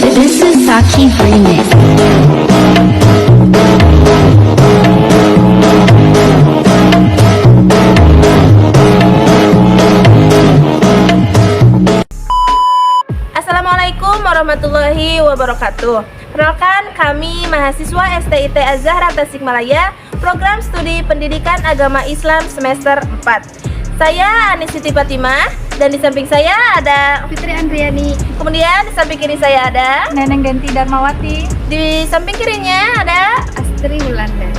This is Saki Remix. Assalamualaikum warahmatullahi wabarakatuh. Perkenalkan, kami mahasiswa STIT Az-Zahra Tasikmalaya, program studi pendidikan agama Islam semester 4. Saya Anis Siti Fatimah, dan di samping saya ada Fitri Andriani. Kemudian di samping kiri saya ada Neneng Genti Darmawati. di samping kirinya ada. Astri Wulanda.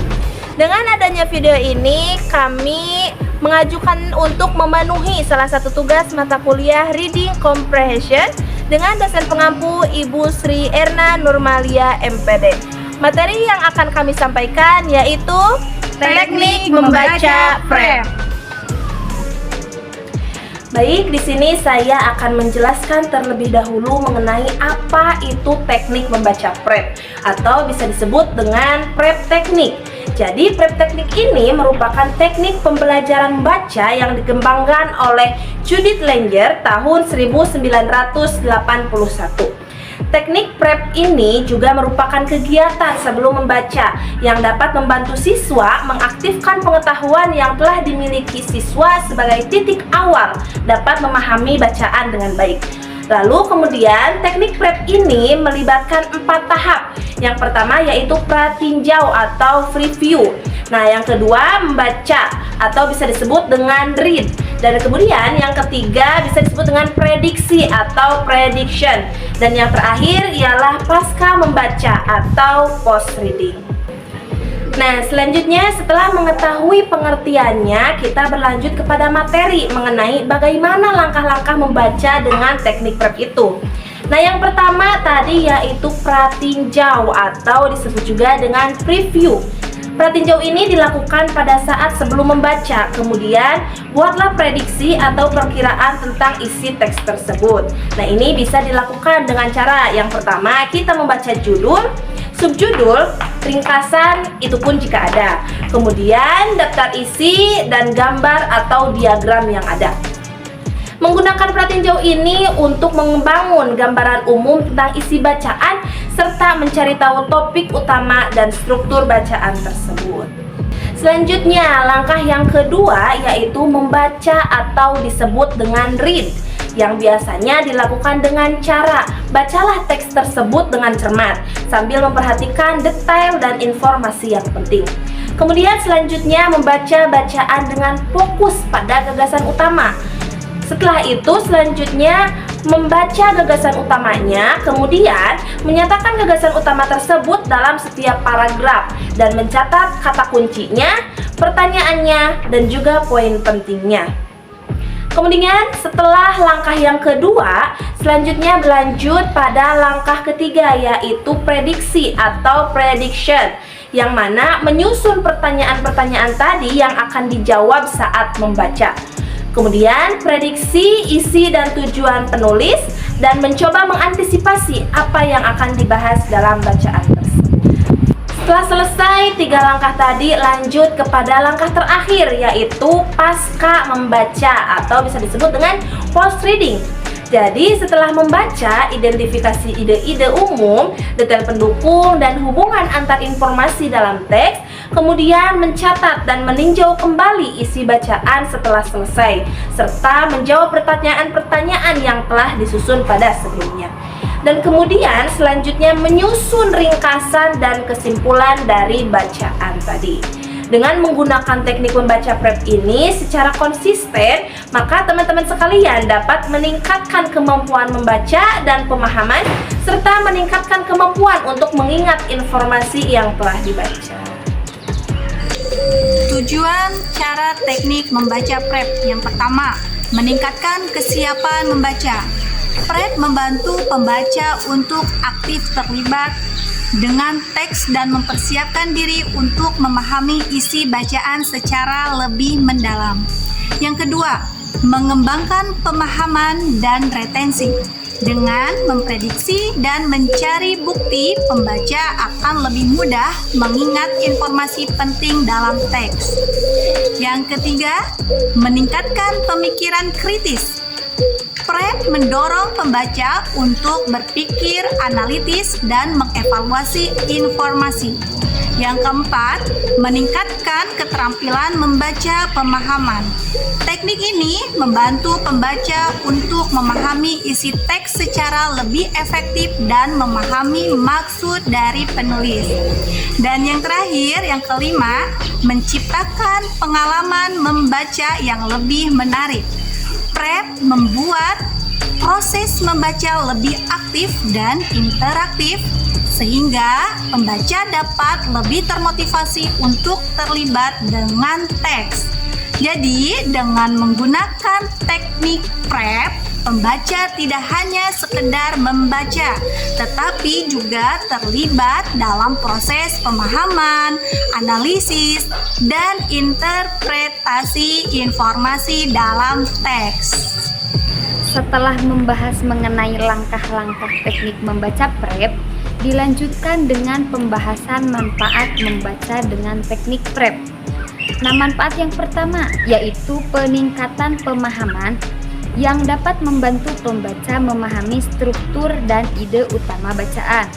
Dengan adanya video ini, kami mengajukan untuk memenuhi salah satu tugas mata kuliah Reading Comprehension dengan dosen pengampu Ibu Sri Erna Nurmalia MPD. Materi yang akan kami sampaikan yaitu teknik membaca prep. Baik, di sini saya akan menjelaskan terlebih dahulu mengenai apa itu teknik membaca prep atau bisa disebut dengan prep teknik. Jadi prep teknik ini merupakan teknik pembelajaran membaca yang dikembangkan oleh Judith Langer tahun 1981. Teknik prep ini juga merupakan kegiatan sebelum membaca yang dapat membantu siswa mengaktifkan pengetahuan yang telah dimiliki siswa sebagai titik awal dapat memahami bacaan dengan baik. Lalu kemudian teknik prep ini melibatkan 4 tahap. Yang pertama yaitu pratinjau atau preview. Nah, yang kedua membaca atau bisa disebut dengan read. Dan kemudian yang ketiga bisa disebut dengan prediksi atau prediction. Dan yang terakhir ialah pasca membaca atau post reading. Nah, selanjutnya setelah mengetahui pengertiannya, kita berlanjut kepada materi mengenai bagaimana langkah-langkah membaca dengan teknik prep itu. Nah, yang pertama tadi yaitu pratinjau atau disebut juga dengan preview. Pratinjau ini dilakukan pada saat sebelum membaca, kemudian buatlah prediksi atau perkiraan tentang isi teks tersebut. Nah, ini bisa dilakukan dengan cara yang pertama kita membaca judul, subjudul, ringkasan, itu pun jika ada. Kemudian daftar isi dan gambar atau diagram yang ada. Menggunakan pratinjau ini untuk membangun gambaran umum tentang isi bacaan serta mencari tahu topik utama dan struktur bacaan tersebut. Selanjutnya, langkah yang kedua yaitu membaca atau disebut dengan read, yang biasanya dilakukan dengan cara bacalah teks tersebut dengan cermat sambil memperhatikan detail dan informasi yang penting. Kemudian selanjutnya membaca bacaan dengan fokus pada gagasan utama. Setelah itu selanjutnya membaca gagasan utamanya, kemudian menyatakan gagasan utama tersebut dalam setiap paragraf dan mencatat kata kuncinya, pertanyaannya, dan juga poin pentingnya. Kemudian setelah langkah yang kedua, selanjutnya berlanjut pada langkah ketiga yaitu prediksi atau prediction, yang mana menyusun pertanyaan-pertanyaan tadi yang akan dijawab saat membaca. Kemudian prediksi isi dan tujuan penulis dan mencoba mengantisipasi apa yang akan dibahas dalam bacaan tersebut. Setelah selesai 3 langkah tadi, lanjut kepada langkah terakhir yaitu pasca membaca atau bisa disebut dengan post reading. Jadi setelah membaca, identifikasi ide-ide umum, detail pendukung, dan hubungan antar informasi dalam teks, kemudian mencatat dan meninjau kembali isi bacaan setelah selesai, serta menjawab pertanyaan-pertanyaan yang telah disusun pada sebelumnya. Dan kemudian selanjutnya menyusun ringkasan dan kesimpulan dari bacaan tadi. Dengan menggunakan teknik membaca prep ini secara konsisten, maka teman-teman sekalian dapat meningkatkan kemampuan membaca dan pemahaman, serta meningkatkan kemampuan untuk mengingat informasi yang telah dibaca. Tujuan cara teknik membaca prep. Yang pertama, meningkatkan kesiapan membaca. Prep membantu pembaca untuk aktif terlibat dengan teks dan mempersiapkan diri untuk memahami isi bacaan secara lebih mendalam. Yang kedua, mengembangkan pemahaman dan retensi. Dengan memprediksi dan mencari bukti, pembaca akan lebih mudah mengingat informasi penting dalam teks. Yang ketiga, meningkatkan pemikiran kritis. Prep mendorong pembaca untuk berpikir analitis dan mengevaluasi informasi. Yang keempat, meningkatkan keterampilan membaca pemahaman. Teknik ini membantu pembaca untuk memahami isi teks secara lebih efektif dan memahami maksud dari penulis. Dan yang terakhir, yang kelima, menciptakan pengalaman membaca yang lebih menarik. Prep membuat proses membaca lebih aktif dan interaktif, sehingga pembaca dapat lebih termotivasi untuk terlibat dengan teks. Jadi, dengan menggunakan teknik prep, pembaca tidak hanya sekedar membaca, tetapi juga terlibat dalam proses pemahaman, analisis, dan interpretasi informasi dalam teks. Setelah membahas mengenai langkah-langkah teknik membaca prep, dilanjutkan dengan pembahasan manfaat membaca dengan teknik prep. Nah, manfaat yang pertama yaitu peningkatan pemahaman yang dapat membantu pembaca memahami struktur dan ide utama bacaan.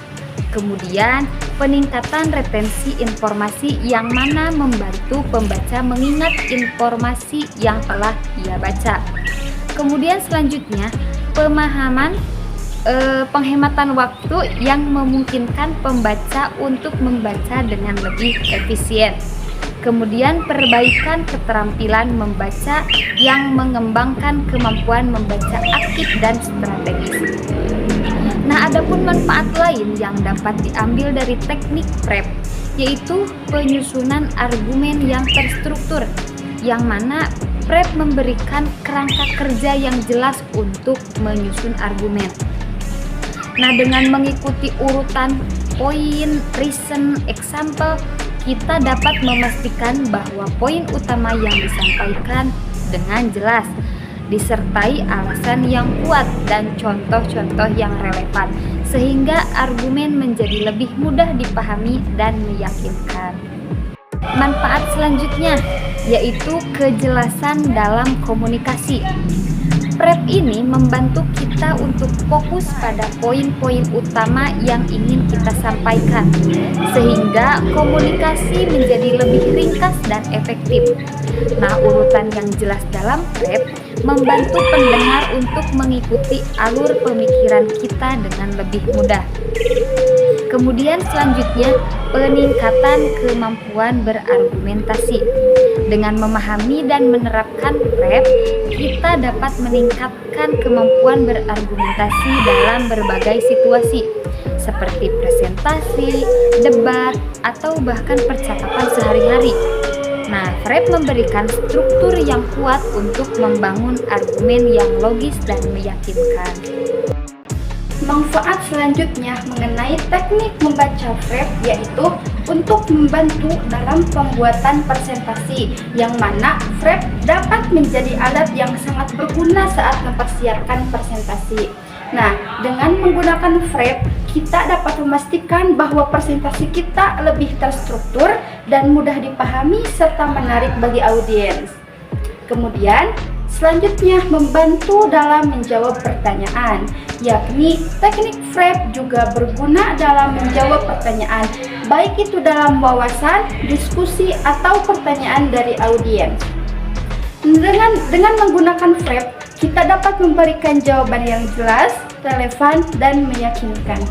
Kemudian, peningkatan retensi informasi yang mana membantu pembaca mengingat informasi yang telah ia baca. Kemudian selanjutnya, penghematan waktu yang memungkinkan pembaca untuk membaca dengan lebih efisien. Kemudian perbaikan keterampilan membaca yang mengembangkan kemampuan membaca aktif dan strategis. Nah, adapun manfaat lain yang dapat diambil dari teknik prep yaitu penyusunan argumen yang terstruktur, yang mana prep memberikan kerangka kerja yang jelas untuk menyusun argumen. Nah, dengan mengikuti urutan poin, reason, example, kita dapat memastikan bahwa poin utama yang disampaikan dengan jelas, disertai alasan yang kuat dan contoh-contoh yang relevan, sehingga argumen menjadi lebih mudah dipahami dan meyakinkan. Manfaat selanjutnya yaitu kejelasan dalam komunikasi. Prep ini membantu kita untuk fokus pada poin-poin utama yang ingin kita sampaikan, sehingga komunikasi menjadi lebih ringkas dan efektif. Nah, urutan yang jelas dalam prep membantu pendengar untuk mengikuti alur pemikiran kita dengan lebih mudah. Kemudian selanjutnya, peningkatan kemampuan berargumentasi. Dengan memahami dan menerapkan prep, kita dapat meningkatkan kemampuan berargumentasi dalam berbagai situasi, seperti presentasi, debat, atau bahkan percakapan sehari-hari. Nah, prep memberikan struktur yang kuat untuk membangun argumen yang logis dan meyakinkan. Manfaat selanjutnya mengenai teknik membaca prep yaitu untuk membantu dalam pembuatan presentasi, yang mana prep dapat menjadi alat yang sangat berguna saat mempersiapkan presentasi. Nah, dengan menggunakan prep, kita dapat memastikan bahwa presentasi kita lebih terstruktur dan mudah dipahami serta menarik bagi audiens. Kemudian, selanjutnya membantu dalam menjawab pertanyaan, yakni teknik prep juga berguna dalam menjawab pertanyaan, baik itu dalam wawasan, diskusi, atau pertanyaan dari audiens. Dengan menggunakan prep, kita dapat memberikan jawaban yang jelas, relevan, dan meyakinkan.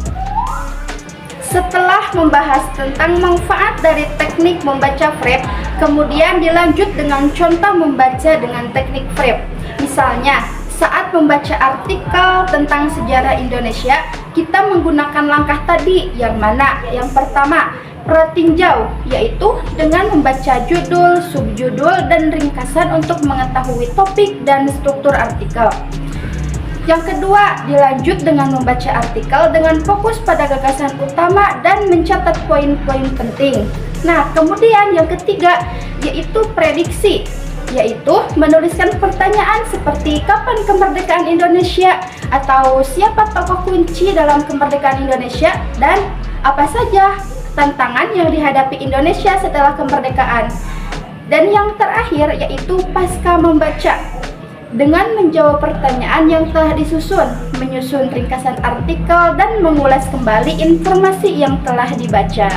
Setelah membahas tentang manfaat dari teknik membaca prep, kemudian dilanjut dengan contoh membaca dengan teknik prep. Misalnya, saat membaca artikel tentang sejarah Indonesia, kita menggunakan langkah tadi, yang mana? Yang pertama, pratinjau, yaitu dengan membaca judul, subjudul, dan ringkasan untuk mengetahui topik dan struktur artikel. Yang kedua, dilanjut dengan membaca artikel dengan fokus pada gagasan utama dan mencatat poin-poin penting. Nah, kemudian yang ketiga, yaitu prediksi, yaitu menuliskan pertanyaan seperti kapan kemerdekaan Indonesia, atau siapa tokoh kunci dalam kemerdekaan Indonesia, dan apa saja tantangan yang dihadapi Indonesia setelah kemerdekaan. Dan yang terakhir yaitu pasca membaca, dengan menjawab pertanyaan yang telah disusun, menyusun ringkasan artikel, dan mengulas kembali informasi yang telah dibaca.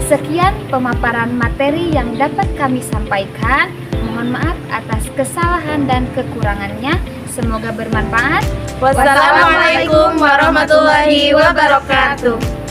Sekian pemaparan materi yang dapat kami sampaikan. Mohon maaf atas kesalahan dan kekurangannya. Semoga bermanfaat. Wassalamualaikum warahmatullahi wabarakatuh.